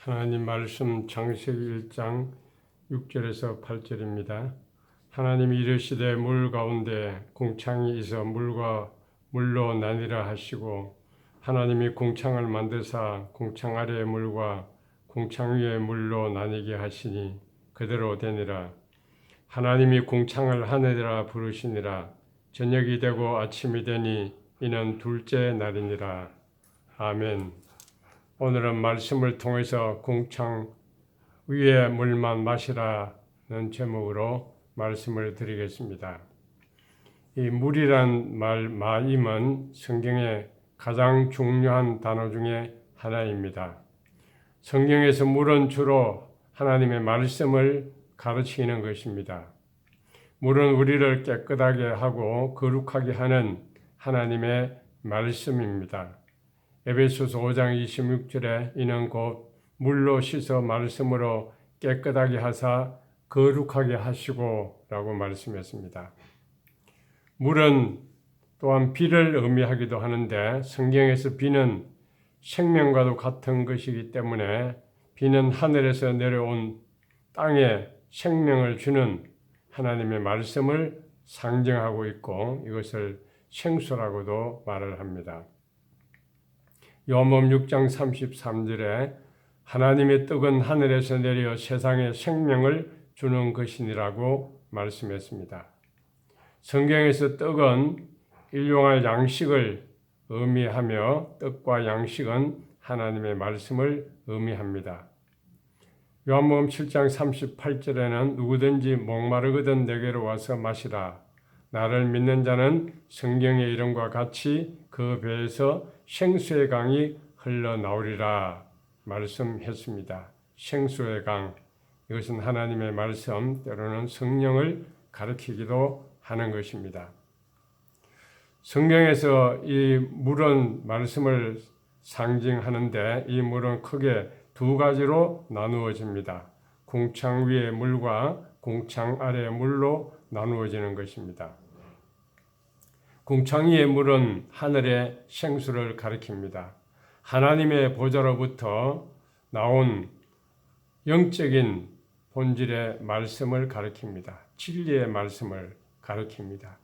하나님 말씀 창세기 1장 6절에서 8절입니다. 하나님이 이르시되 물 가운데 공창이 있어 물로 나뉘라 하시고 하나님이 공창을 만드사 공창 아래의 물과 공창 위의 물로 나뉘게 하시니 그대로 되니라. 하나님이 공창을 하늘이라 부르시니라. 저녁이 되고 아침이 되니 이는 둘째 날이니라. 아멘. 오늘은 말씀을 통해서 공창 위의 물만 마시라는 제목으로 말씀을 드리겠습니다. 이 물이란 마임은 성경의 가장 중요한 단어 중에 하나입니다. 성경에서 물은 주로 하나님의 말씀을 가르치는 것입니다. 물은 우리를 깨끗하게 하고 거룩하게 하는 하나님의 말씀입니다. 에베소서 5장 26절에 이는 곧 물로 씻어 말씀으로 깨끗하게 하사 거룩하게 하시고 라고 말씀했습니다. 물은 또한 비를 의미하기도 하는데 성경에서 비는 생명과도 같은 것이기 때문에 비는 하늘에서 내려온 땅에 생명을 주는 하나님의 말씀을 상징하고 있고 이것을 생수라고도 말을 합니다. 요한복음 6장 33절에 하나님의 떡은 하늘에서 내려 세상에 생명을 주는 것이니라고 말씀했습니다. 성경에서 떡은 일용할 양식을 의미하며 떡과 양식은 하나님의 말씀을 의미합니다. 요한복음 7장 38절에는 누구든지 목마르거든 내게로 와서 마시라. 나를 믿는 자는 성경의 이름과 같이 그 배에서 생수의 강이 흘러나오리라 말씀했습니다. 생수의 강, 이것은 하나님의 말씀, 때로는 성령을 가리키기도 하는 것입니다. 성경에서 이 물은 말씀을 상징하는데 이 물은 크게 두 가지로 나누어집니다. 공창 위의 물과 공창 아래의 물로 나누어지는 것입니다. 공창 위의 물은 하늘의 생수를 가리킵니다. 하나님의 보좌로부터 나온 영적인 본질의 말씀을 가리킵니다. 진리의 말씀을 가리킵니다.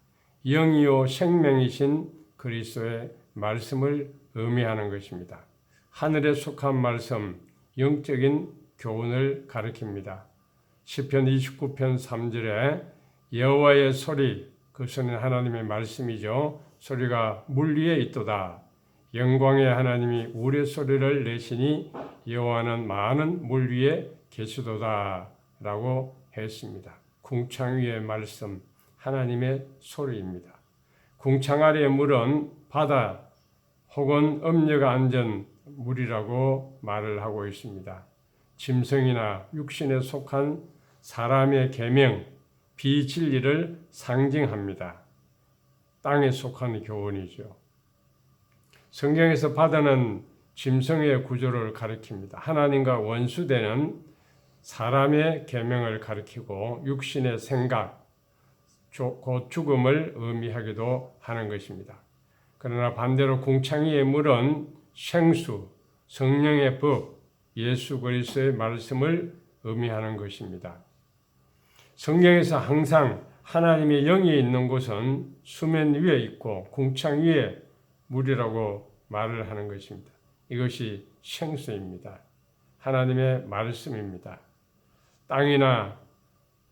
영이요 생명이신 그리스도의 말씀을 의미하는 것입니다. 하늘에 속한 말씀, 영적인 교훈을 가리킵니다. 시편 29편 3절에 여호와의 소리, 그 소리는 하나님의 말씀이죠. 소리가 물 위에 있도다. 영광의 하나님이 우레소리를 내시니 여호와는 많은 물 위에 계시도다 라고 했습니다. 궁창 위의 말씀, 하나님의 소리입니다. 궁창 아래의 물은 바다 혹은 음녀가 앉은 물이라고 말을 하고 있습니다. 짐승이나 육신에 속한 사람의 계명, 비진리를 상징합니다. 땅에 속한 교훈이죠. 성경에서 바다는 짐승의 구조를 가리킵니다. 하나님과 원수되는 사람의 계명을 가리키고 육신의 생각, 곧 죽음을 의미하기도 하는 것입니다. 그러나 반대로 공창이의 물은 생수, 성령의 법, 예수 그리스도의 말씀을 의미하는 것입니다. 성경에서 항상 하나님의 영이 있는 곳은 수면 위에 있고 공창 위에 물이라고 말을 하는 것입니다. 이것이 생수입니다. 하나님의 말씀입니다. 땅이나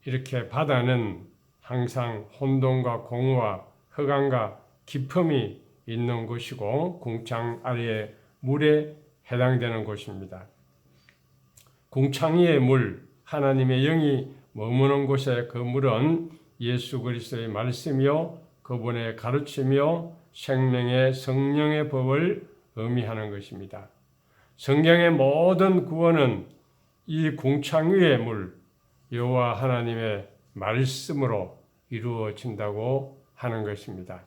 이렇게 바다는 항상 혼돈과 공허와 흑암과 깊음이 있는 곳이고 공창 아래의 물에 해당되는 곳입니다. 공창 위의 물, 하나님의 영이 머무는 곳의 그 물은 예수 그리스도의 말씀이요 그분의 가르침이요 생명의 성령의 법을 의미하는 것입니다. 성경의 모든 구원은 이 공창 위의 물, 여호와 하나님의 말씀으로 이루어진다고 하는 것입니다.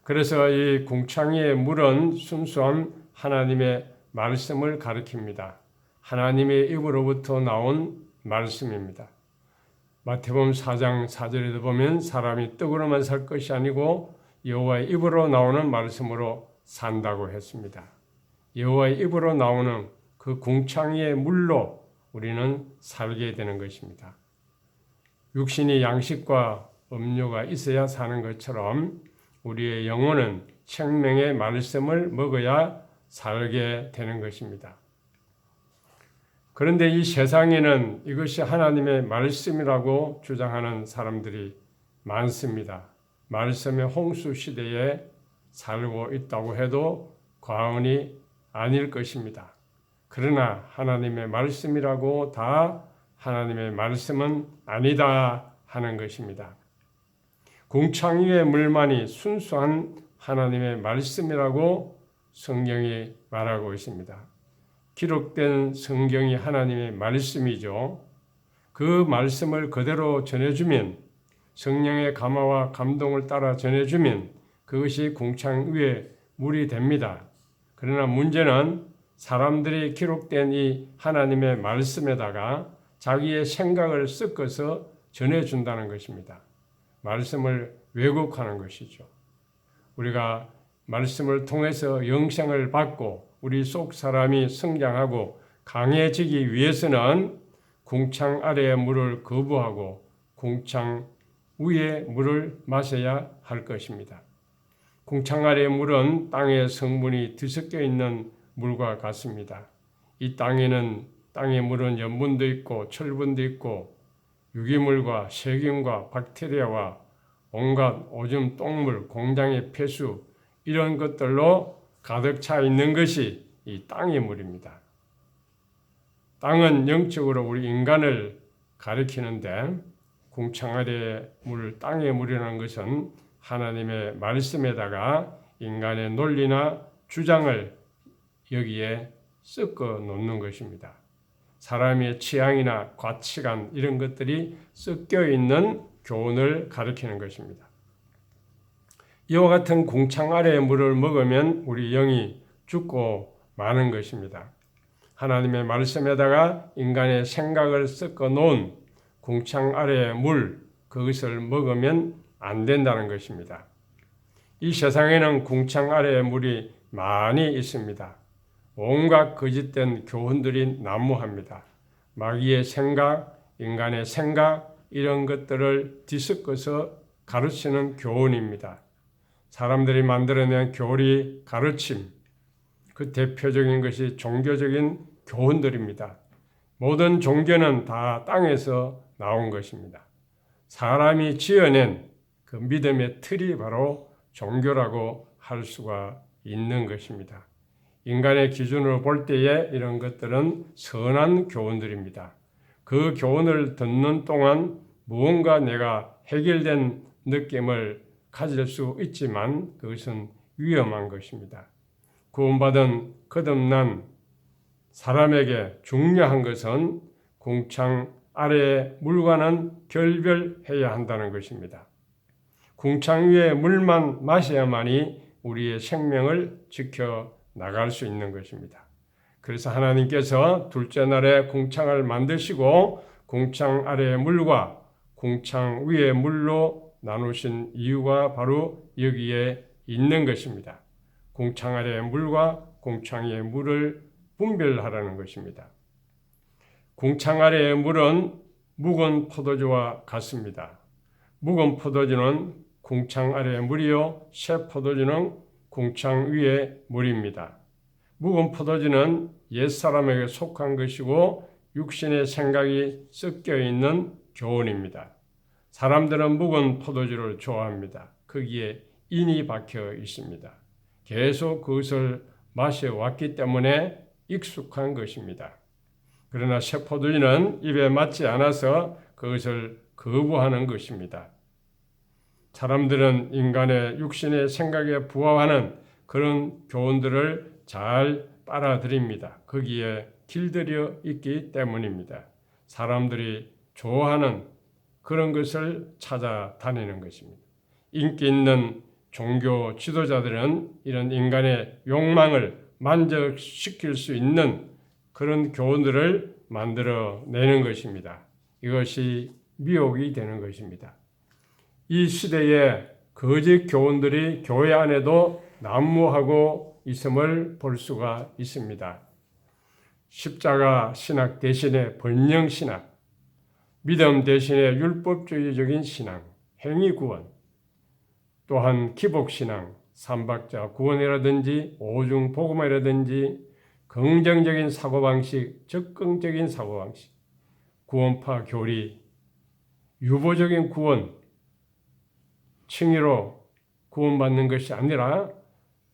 그래서 이 공창 위의 물은 순수한 하나님의 말씀을 가리킵니다. 하나님의 입으로부터 나온 말씀입니다. 마태복음 4장 4절에도 보면 사람이 떡으로만 살 것이 아니고 여호와의 입으로 나오는 말씀으로 산다고 했습니다. 여호와의 입으로 나오는 그 궁창의 물로 우리는 살게 되는 것입니다. 육신이 양식과 음료가 있어야 사는 것처럼 우리의 영혼은 생명의 말씀을 먹어야 살게 되는 것입니다. 그런데 이 세상에는 이것이 하나님의 말씀이라고 주장하는 사람들이 많습니다. 말씀의 홍수 시대에 살고 있다고 해도 과언이 아닐 것입니다. 그러나 하나님의 말씀이라고 다 하나님의 말씀은 아니다 하는 것입니다. 궁창 위의 물만이 순수한 하나님의 말씀이라고 성경이 말하고 있습니다. 기록된 성경이 하나님의 말씀이죠. 그 말씀을 그대로 전해주면, 성령의 감화와 감동을 따라 전해주면 그것이 궁창 위에 물이 됩니다. 그러나 문제는 사람들이 기록된 이 하나님의 말씀에다가 자기의 생각을 섞어서 전해준다는 것입니다. 말씀을 왜곡하는 것이죠. 우리가 말씀을 통해서 영생을 받고 우리 속 사람이 성장하고 강해지기 위해서는 궁창 아래의 물을 거부하고 궁창 위의 물을 마셔야 할 것입니다. 궁창 아래의 물은 땅의 성분이 뒤섞여 있는 물과 같습니다. 이 땅의 물은 염분도 있고 철분도 있고 유기물과 세균과 박테리아와 온갖 오줌, 똥물, 공장의 폐수 이런 것들로 가득 차 있는 것이 이 땅의 물입니다. 땅은 영적으로 우리 인간을 가리키는데 궁창 아래의 물, 땅의 물이라는 것은 하나님의 말씀에다가 인간의 논리나 주장을 여기에 섞어 놓는 것입니다. 사람의 취향이나 가치관 이런 것들이 섞여 있는 교훈을 가리키는 것입니다. 이와 같은 궁창 아래의 물을 먹으면 우리 영이 죽고 마는 것입니다. 하나님의 말씀에다가 인간의 생각을 섞어 놓은 궁창 아래의 물, 그것을 먹으면 안 된다는 것입니다. 이 세상에는 궁창 아래의 물이 많이 있습니다. 온갖 거짓된 교훈들이 난무합니다. 마귀의 생각, 인간의 생각 이런 것들을 뒤섞어서 가르치는 교훈입니다. 사람들이 만들어낸 교리, 가르침, 그 대표적인 것이 종교적인 교훈들입니다. 모든 종교는 다 땅에서 나온 것입니다. 사람이 지어낸 그 믿음의 틀이 바로 종교라고 할 수가 있는 것입니다. 인간의 기준으로 볼 때에 이런 것들은 선한 교훈들입니다. 그 교훈을 듣는 동안 무언가 내가 해결된 느낌을 가질 수 있지만 그것은 위험한 것입니다. 구원받은 거듭난 사람에게 중요한 것은 궁창 아래의 물과는 결별해야 한다는 것입니다. 궁창 위의 물만 마셔야만이 우리의 생명을 지켜 나갈 수 있는 것입니다. 그래서 하나님께서 둘째 날에 궁창을 만드시고 궁창 아래의 물과 궁창 위의 물로 나누신 이유가 바로 여기에 있는 것입니다. 궁창 아래의 물과 궁창 위의 물을 분별하라는 것입니다. 궁창 아래의 물은 묵은 포도주와 같습니다. 묵은 포도주는 궁창 아래의 물이요, 새 포도주는 궁창 위의 물입니다. 묵은 포도주는 옛사람에게 속한 것이고 육신의 생각이 섞여 있는 교훈입니다. 사람들은 묵은 포도주를 좋아합니다. 거기에 인이 박혀 있습니다. 계속 그것을 마셔왔기 때문에 익숙한 것입니다. 그러나 새 포도주는 입에 맞지 않아서 그것을 거부하는 것입니다. 사람들은 인간의 육신의 생각에 부합하는 그런 교훈들을 잘 빨아들입니다. 거기에 길들여 있기 때문입니다. 사람들이 좋아하는 그런 것을 찾아다니는 것입니다. 인기 있는 종교 지도자들은 이런 인간의 욕망을 만족시킬 수 있는 그런 교훈들을 만들어내는 것입니다. 이것이 미혹이 되는 것입니다. 이 시대에 거짓 교훈들이 교회 안에도 난무하고 있음을 볼 수가 있습니다. 십자가 신학 대신에 번영 신학, 믿음 대신에 율법주의적인 신앙, 행위 구원, 또한 기복 신앙, 삼박자 구원이라든지 오중 복음이라든지 긍정적인 사고방식, 적극적인 사고방식, 구원파 교리, 유보적인 구원, 칭의로 구원받는 것이 아니라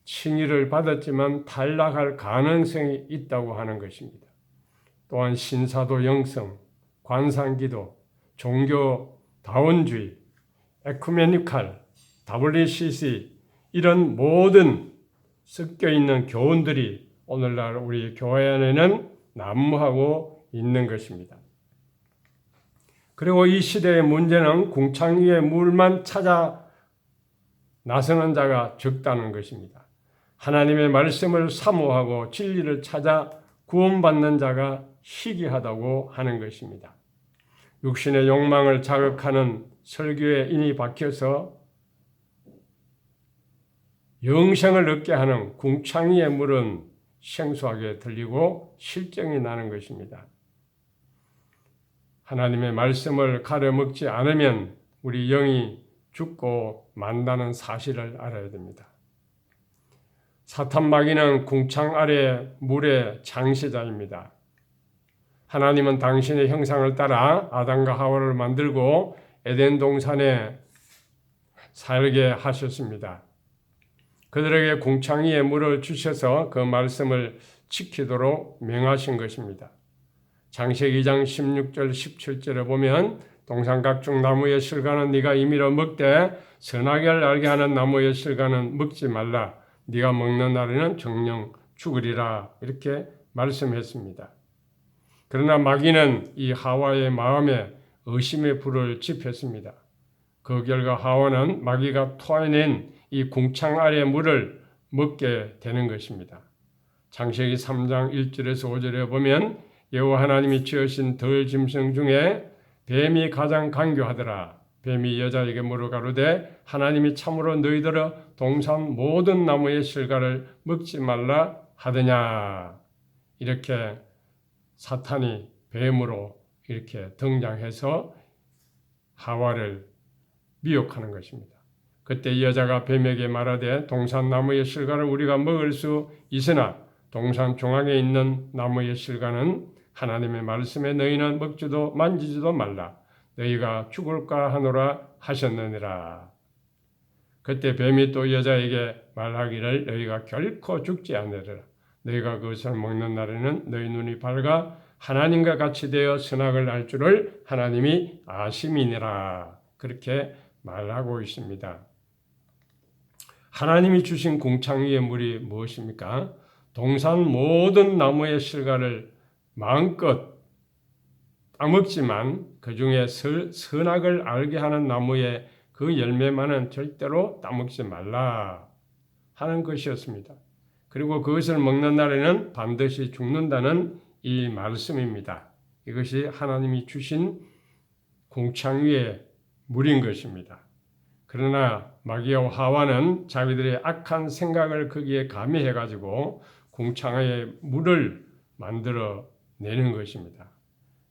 칭의를 받았지만 탈락할 가능성이 있다고 하는 것입니다. 또한 신사도 영성, 관상기도, 종교다원주의, 에쿠메니칼, WCC 이런 모든 섞여있는 교훈들이 오늘날 우리 교회 안에는 난무하고 있는 것입니다. 그리고 이 시대의 문제는 궁창 위에 물만 찾아 나서는 자가 적다는 것입니다. 하나님의 말씀을 사모하고 진리를 찾아 구원받는 자가 희귀하다고 하는 것입니다. 육신의 욕망을 자극하는 설교에 인이 박혀서 영생을 얻게 하는 궁창이의 물은 생소하게 들리고 실정이 나는 것입니다. 하나님의 말씀을 가려먹지 않으면 우리 영이 죽고 만다는 사실을 알아야 됩니다. 사탄 마귀는 궁창 아래 물의 창시자입니다. 하나님은 당신의 형상을 따라 아담과 하와를 만들고 에덴 동산에 살게 하셨습니다. 그들에게 궁창 위에 물을 주셔서 그 말씀을 지키도록 명하신 것입니다. 창세기 2장 16절 17절에 보면 동산 각종 나무의 실과는 네가 임의로 먹되 선악을 알게 하는 나무의 실과는 먹지 말라. 네가 먹는 날에는 정령 죽으리라. 이렇게 말씀했습니다. 그러나 마귀는 이 하와의 마음에 의심의 불을 지폈습니다. 그 결과 하와는 마귀가 토해낸 이 궁창 아래 물을 먹게 되는 것입니다. 창세기 3장 1절에서 5절에 보면 여호와 하나님이 지으신 들 짐승 중에 뱀이 가장 간교하더라. 뱀이 여자에게 물어 가로되 하나님이 참으로 너희들의 동산 모든 나무의 실과를 먹지 말라 하더냐. 이렇게 사탄이 뱀으로 이렇게 등장해서 하와를 미혹하는 것입니다. 그때 여자가 뱀에게 말하되 동산 나무의 실과를 우리가 먹을 수 있으나 동산 중앙에 있는 나무의 실과는 하나님의 말씀에 너희는 먹지도 만지지도 말라. 너희가 죽을까 하노라 하셨느니라. 그때 뱀이 또 여자에게 말하기를 너희가 결코 죽지 않으리라. 너희가 그것을 먹는 날에는 너희 눈이 밝아 하나님과 같이 되어 선악을 알 줄을 하나님이 아심이니라. 그렇게 말하고 있습니다. 하나님이 주신 궁창 위의 물이 무엇입니까? 동산 모든 나무의 실과를 마음껏 따먹지만 그 중에 선악을 알게 하는 나무의 그 열매만은 절대로 따먹지 말라 하는 것이었습니다. 그리고 그것을 먹는 날에는 반드시 죽는다는 이 말씀입니다. 이것이 하나님이 주신 궁창 위의 물인 것입니다. 그러나 마귀와 하와는 자기들의 악한 생각을 거기에 가미해가지고 궁창의 물을 만들어 내는 것입니다.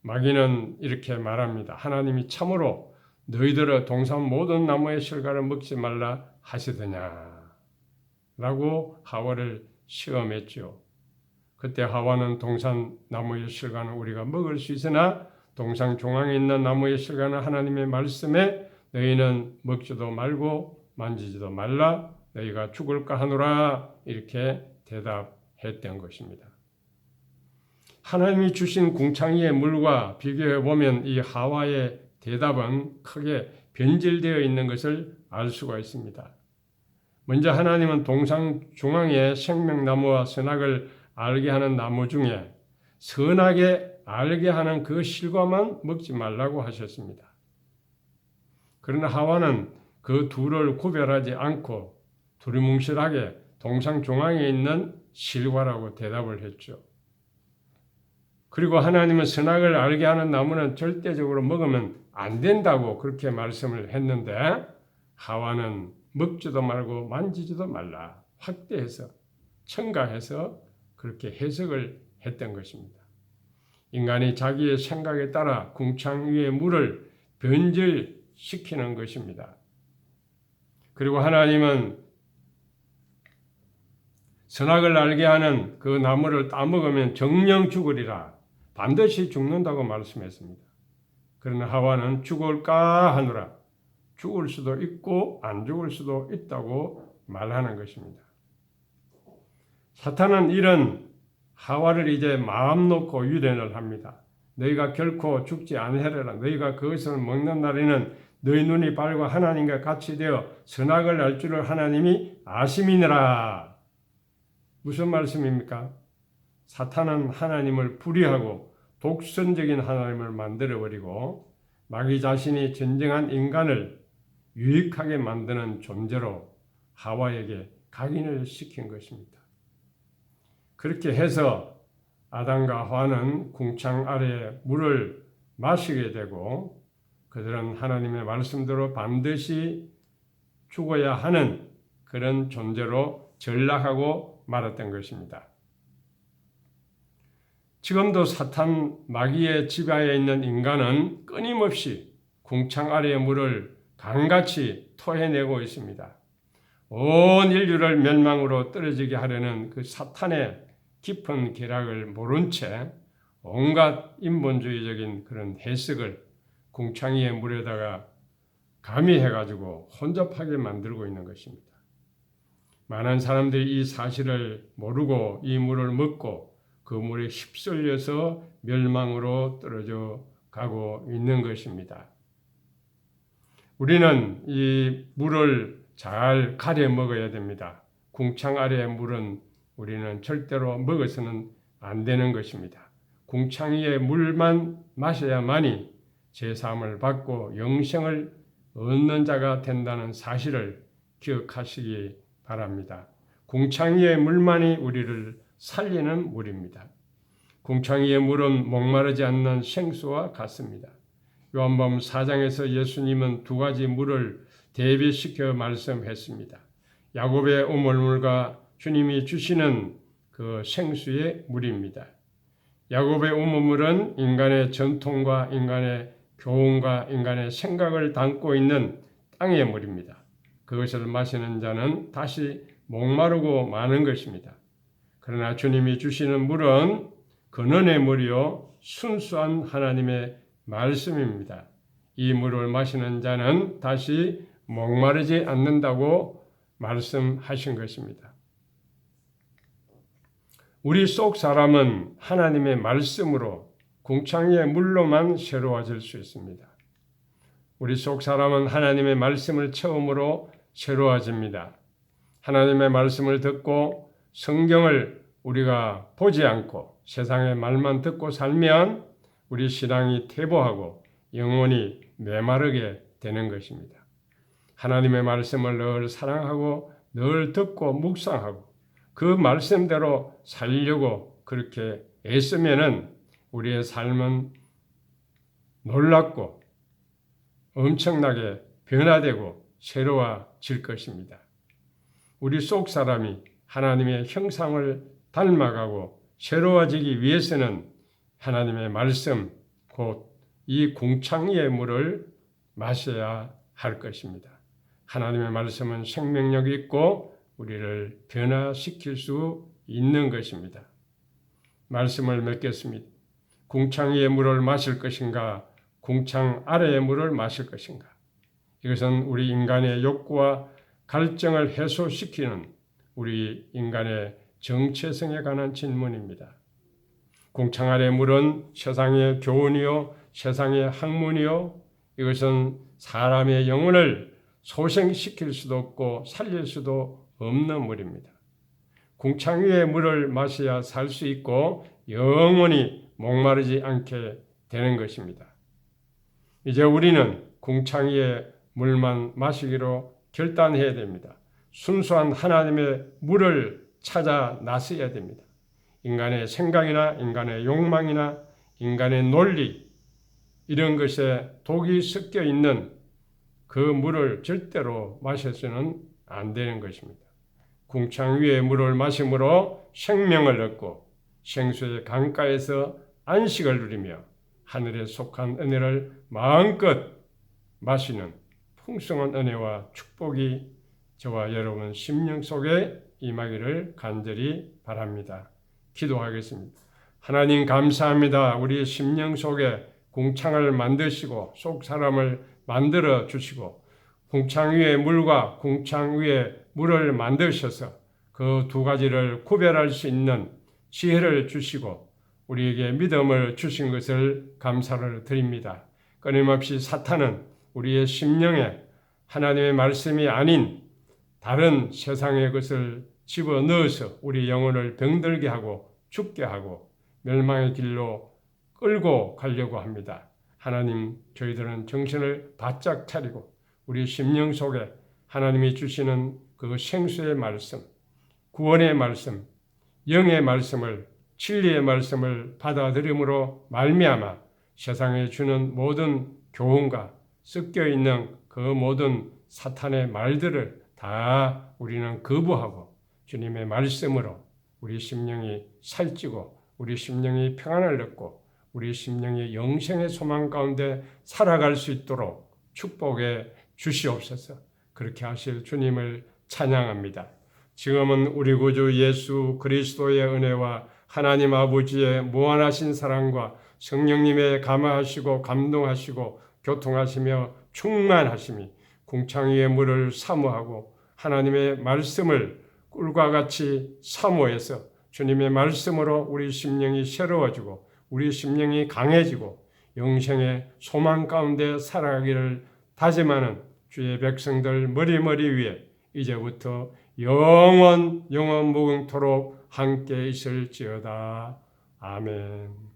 마귀는 이렇게 말합니다. 하나님이 참으로 너희들의 동산 모든 나무의 실과를 먹지 말라 하시더냐 라고 하와를 시험했죠. 그때 하와는 동산 나무의 실과는 우리가 먹을 수 있으나 동산 중앙에 있는 나무의 실과는 하나님의 말씀에 너희는 먹지도 말고 만지지도 말라. 너희가 죽을까 하노라. 이렇게 대답했던 것입니다. 하나님이 주신 궁창 위의 물과 비교해 보면 이 하와의 대답은 크게 변질되어 있는 것을 알 수가 있습니다. 먼저 하나님은 동산 중앙에 생명나무와 선악을 알게 하는 나무 중에 선하게 알게 하는 그 실과만 먹지 말라고 하셨습니다. 그러나 하와는 그 둘을 구별하지 않고 두리뭉실하게 동산 중앙에 있는 실과라고 대답을 했죠. 그리고 하나님은 선악을 알게 하는 나무는 절대적으로 먹으면 안 된다고 그렇게 말씀을 했는데 하와는 먹지도 말고 만지지도 말라 확대해서 첨가해서 그렇게 해석을 했던 것입니다. 인간이 자기의 생각에 따라 궁창 위의 물을 변질시키는 것입니다. 그리고 하나님은 선악을 알게 하는 그 나무를 따먹으면 정령 죽으리라, 반드시 죽는다고 말씀했습니다. 그러나 하와는 죽을까 하노라, 죽을 수도 있고 안 죽을 수도 있다고 말하는 것입니다. 사탄은 이런 하와를 이제 마음 놓고 유련을 합니다. 너희가 결코 죽지 않으리라. 너희가 그것을 먹는 날에는 너희 눈이 밝아 하나님과 같이 되어 선악을 알 줄을 하나님이 아심이니라. 무슨 말씀입니까? 사탄은 하나님을 불의하고 독선적인 하나님을 만들어버리고 마귀 자신이 진정한 인간을 유익하게 만드는 존재로 하와에게 각인을 시킨 것입니다. 그렇게 해서 아담과 하와는 궁창 아래의 물을 마시게 되고 그들은 하나님의 말씀대로 반드시 죽어야 하는 그런 존재로 전락하고 말았던 것입니다. 지금도 사탄 마귀의 지배하에 있는 인간은 끊임없이 궁창 아래의 물을 강같이 토해내고 있습니다. 온 인류를 멸망으로 떨어지게 하려는 그 사탄의 깊은 계략을 모른 채 온갖 인본주의적인 그런 해석을 궁창이의 물에다가 가미해가지고 혼잡하게 만들고 있는 것입니다. 많은 사람들이 이 사실을 모르고 이 물을 먹고 그 물에 휩쓸려서 멸망으로 떨어져 가고 있는 것입니다. 우리는 이 물을 잘 가려 먹어야 됩니다. 궁창 아래의 물은 우리는 절대로 먹어서는 안 되는 것입니다. 궁창 위의 물만 마셔야만이 제사함을 받고 영생을 얻는 자가 된다는 사실을 기억하시기 바랍니다. 궁창 위의 물만이 우리를 살리는 물입니다. 궁창 위의 물은 목마르지 않는 생수와 같습니다. 요한복음 4장에서 예수님은 두 가지 물을 대비시켜 말씀했습니다. 야곱의 우물물과 주님이 주시는 그 생수의 물입니다. 야곱의 우물물은 인간의 전통과 인간의 교훈과 인간의 생각을 담고 있는 땅의 물입니다. 그것을 마시는 자는 다시 목마르고 마는 것입니다. 그러나 주님이 주시는 물은 근원의 물이요 순수한 하나님의 말씀입니다. 이 물을 마시는 자는 다시 목마르지 않는다고 말씀하신 것입니다. 우리 속 사람은 하나님의 말씀으로 궁창의 물로만 새로워질 수 있습니다. 우리 속 사람은 하나님의 말씀을 처음으로 새로워집니다. 하나님의 말씀을 듣고 성경을 우리가 보지 않고 세상의 말만 듣고 살면 우리 신앙이 퇴보하고 영혼이 메마르게 되는 것입니다. 하나님의 말씀을 늘 사랑하고 늘 듣고 묵상하고 그 말씀대로 살려고 그렇게 애쓰면은 우리의 삶은 놀랍고 엄청나게 변화되고 새로워질 것입니다. 우리 속 사람이 하나님의 형상을 닮아가고 새로워지기 위해서는 하나님의 말씀, 곧 이 궁창의 물을 마셔야 할 것입니다. 하나님의 말씀은 생명력이 있고 우리를 변화시킬 수 있는 것입니다. 말씀을 맺겠습니다. 궁창 위의 물을 마실 것인가, 궁창 아래의 물을 마실 것인가. 이것은 우리 인간의 욕구와 갈증을 해소시키는 우리 인간의 정체성에 관한 질문입니다. 궁창 아래의 물은 세상의 교훈이요, 세상의 학문이요, 이것은 사람의 영혼을 소생시킬 수도 없고 살릴 수도 없는 물입니다. 궁창 위의 물을 마셔야 살 수 있고 영원히 목마르지 않게 되는 것입니다. 이제 우리는 궁창 위의 물만 마시기로 결단해야 됩니다. 순수한 하나님의 물을 찾아 나서야 됩니다. 인간의 생각이나 인간의 욕망이나 인간의 논리 이런 것에 독이 섞여 있는 그 물을 절대로 마셔서는 안 되는 것입니다. 궁창 위의 물을 마심으로 생명을 얻고 생수의 강가에서 안식을 누리며 하늘에 속한 은혜를 마음껏 마시는 풍성한 은혜와 축복이 저와 여러분 심령 속에 임하기를 간절히 바랍니다. 기도하겠습니다. 하나님 감사합니다. 우리 심령 속에 궁창을 만드시고 속 사람을 만들어 주시고 궁창 위에 물과 궁창 위에 물을 만드셔서 그 두 가지를 구별할 수 있는 지혜를 주시고 우리에게 믿음을 주신 것을 감사를 드립니다. 끊임없이 사탄은 우리의 심령에 하나님의 말씀이 아닌 다른 세상의 것을 집어넣어서 우리 영혼을 병들게 하고 죽게 하고 멸망의 길로 끌고 가려고 합니다. 하나님, 저희들은 정신을 바짝 차리고 우리 심령 속에 하나님이 주시는 그 생수의 말씀, 구원의 말씀, 영의 말씀을, 진리의 말씀을 받아들임으로 말미암아 세상에 주는 모든 교훈과 섞여 있는 그 모든 사탄의 말들을 다 우리는 거부하고 주님의 말씀으로 우리 심령이 살찌고 우리 심령이 평안을 얻고 우리 심령이 영생의 소망 가운데 살아갈 수 있도록 축복해 주시옵소서. 그렇게 하실 주님을 찬양합니다. 지금은 우리 구주 예수 그리스도의 은혜와 하나님 아버지의 무한하신 사랑과 성령님의 감화하시고 감동하시고 교통하시며 충만하심이 궁창 위의 물을 사모하고 하나님의 말씀을 꿀과 같이 사모해서 주님의 말씀으로 우리 심령이 새로워지고 우리 심령이 강해지고 영생의 소망 가운데 살아가기를 다짐하는 주의 백성들 머리머리 위에 이제부터 영원 무궁토록 함께 있을지어다. 아멘.